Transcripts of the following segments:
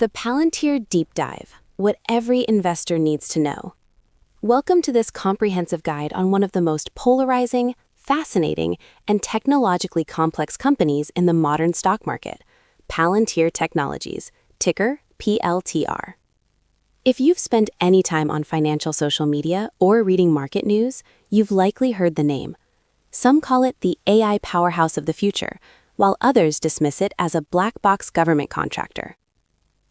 The Palantir Deep Dive, what every investor needs to know. Welcome to this comprehensive guide on one of the most polarizing, fascinating, and technologically complex companies in the modern stock market, Palantir Technologies, ticker PLTR. If you've spent any time on financial social media or reading market news, you've likely heard the name. Some call it the AI powerhouse of the future, while others dismiss it as a black box government contractor.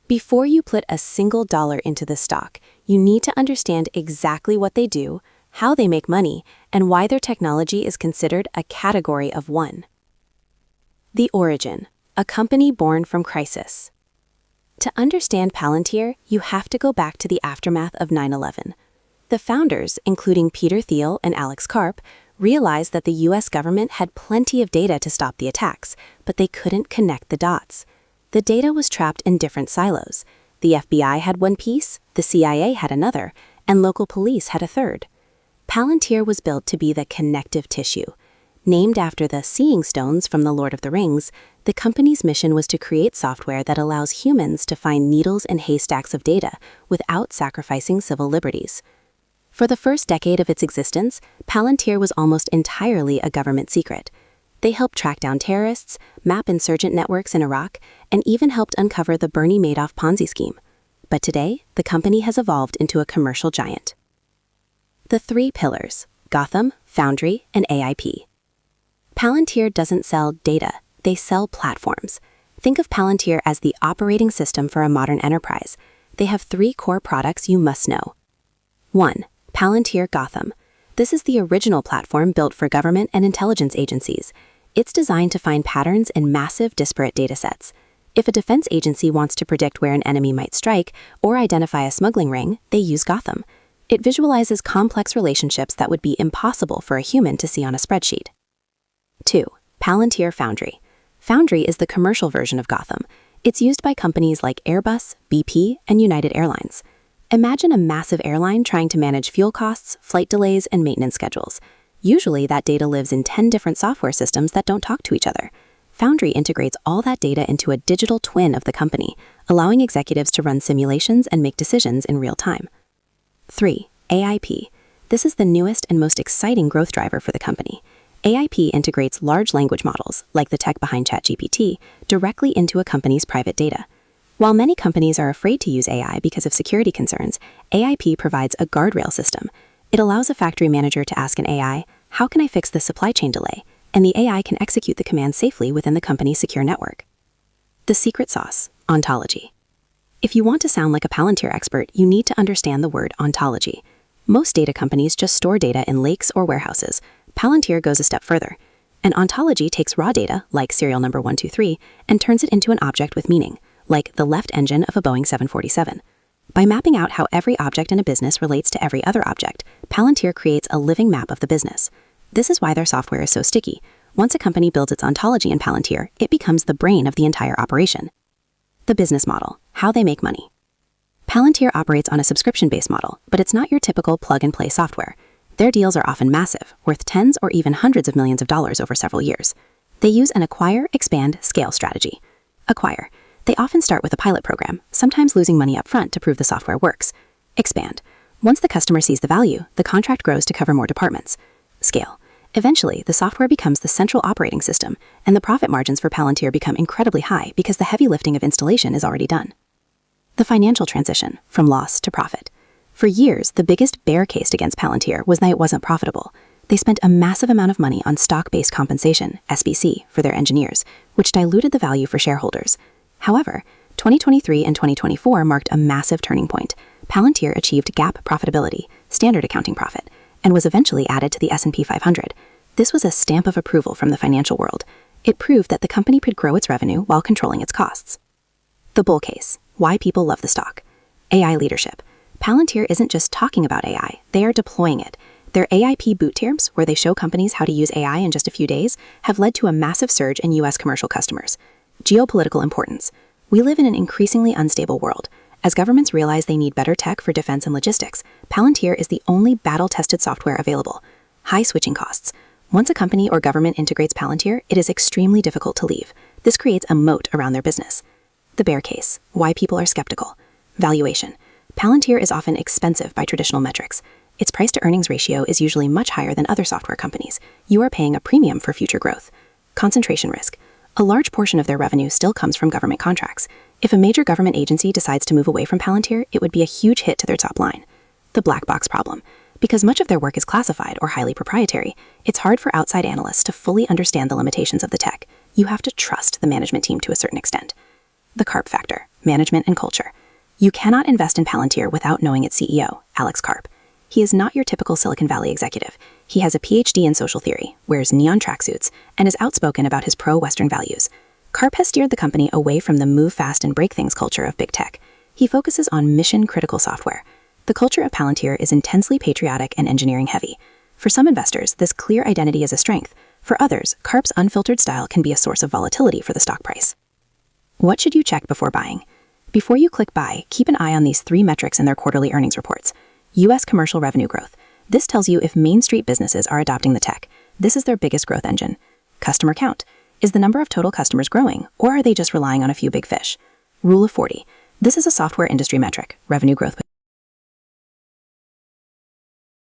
Before you put a single dollar into the stock, you need to understand exactly what they do, how they make money, and why their technology is considered a category of one. The origin, a company born from crisis. To understand Palantir, you have to go back to the aftermath of 9/11. The founders, including Peter Thiel and Alex Karp, realized that the US government had plenty of data to stop the attacks, but they couldn't connect the dots. The data was trapped in different silos. The FBI had one piece, the CIA had another, and local police had a third. Palantir was built to be the connective tissue. Named after the Seeing Stones from The Lord of the Rings, the company's mission was to create software that allows humans to find needles and haystacks of data without sacrificing civil liberties. For the first decade of its existence, Palantir was almost entirely a government secret. They helped track down terrorists, map insurgent networks in Iraq, and even helped uncover the Bernie Madoff Ponzi scheme. But today, the company has evolved into a commercial giant. The three pillars: Gotham, Foundry, and AIP. Palantir doesn't sell data, they sell platforms. Think of Palantir as the operating system for a modern enterprise. They have three core products you must know. 1. Palantir Gotham. This is the original platform built for government and intelligence agencies. It's designed to find patterns in massive, disparate datasets. If a defense agency wants to predict where an enemy might strike or identify a smuggling ring, they use Gotham. It visualizes complex relationships that would be impossible for a human to see on a spreadsheet. 2. Palantir Foundry. Foundry is the commercial version of Gotham. It's used by companies like Airbus, BP, and United Airlines. Imagine a massive airline trying to manage fuel costs, flight delays, and maintenance schedules. Usually, that data lives in 10 different software systems that don't talk to each other. Foundry integrates all that data into a digital twin of the company, allowing executives to run simulations and make decisions in real time. 3. AIP. This is the newest and most exciting growth driver for the company. AIP integrates large language models, like the tech behind ChatGPT, directly into a company's private data. While many companies are afraid to use AI because of security concerns, AIP provides a guardrail system. It allows a factory manager to ask an AI, "How can I fix the supply chain delay?" And the AI can execute the command safely within the company's secure network. The secret sauce, ontology. If you want to sound like a Palantir expert, you need to understand the word ontology. Most data companies just store data in lakes or warehouses. Palantir goes a step further. An ontology takes raw data, like serial number 123, and turns it into an object with meaning, like the left engine of a Boeing 747. By mapping out how every object in a business relates to every other object, Palantir creates a living map of the business. This is why their software is so sticky. Once a company builds its ontology in Palantir, it becomes the brain of the entire operation. The business model, how they make money. Palantir operates on a subscription-based model, but it's not your typical plug-and-play software. Their deals are often massive, worth tens or even hundreds of millions of dollars over several years. They use an acquire, expand, scale strategy. Acquire. They often start with a pilot program, sometimes losing money up front to prove the software works. Expand. Once the customer sees the value, the contract grows to cover more departments. Scale. Eventually, the software becomes the central operating system, and the profit margins for Palantir become incredibly high because the heavy lifting of installation is already done. The financial transition, from loss to profit. For years, the biggest bear case against Palantir was that it wasn't profitable. They spent a massive amount of money on stock-based compensation, SBC, for their engineers, which diluted the value for shareholders. However, 2023 and 2024 marked a massive turning point. Palantir achieved GAAP profitability, standard accounting profit, and was eventually added to the S&P 500. This was a stamp of approval from the financial world. It proved that the company could grow its revenue while controlling its costs. The bull case, why people love the stock. AI leadership. Palantir isn't just talking about AI, they are deploying it. Their AIP boot camps, where they show companies how to use AI in just a few days, have led to a massive surge in US commercial customers. Geopolitical importance. We live in an increasingly unstable world. As governments realize they need better tech for defense and logistics, Palantir is the only battle-tested software available. High switching costs. Once a company or government integrates Palantir, it is extremely difficult to leave. This creates a moat around their business. The bear case, why people are skeptical. Valuation. Palantir is often expensive by traditional metrics. Its price-to-earnings ratio is usually much higher than other software companies. You are paying a premium for future growth. Concentration risk. A large portion of their revenue still comes from government contracts. If a major government agency decides to move away from Palantir, it would be a huge hit to their top line. The black box problem. Because much of their work is classified or highly proprietary, it's hard for outside analysts to fully understand the limitations of the tech. You have to trust the management team to a certain extent. The Karp factor, management and culture. You cannot invest in Palantir without knowing its CEO, Alex Karp. He is not your typical Silicon Valley executive. He has a PhD in social theory, wears neon tracksuits, and is outspoken about his pro-Western values. Karp has steered the company away from the move fast and break things culture of big tech. He focuses on mission-critical software. The culture of Palantir is intensely patriotic and engineering-heavy. For some investors, this clear identity is a strength. For others, Karp's unfiltered style can be a source of volatility for the stock price. What should you check before buying? Before you click buy, keep an eye on these 3 metrics in their quarterly earnings reports. U.S. commercial revenue growth. This tells you if Main Street businesses are adopting the tech. This is their biggest growth engine. Customer count. Is the number of total customers growing, or are they just relying on a few big fish? Rule of 40. This is a software industry metric, revenue growth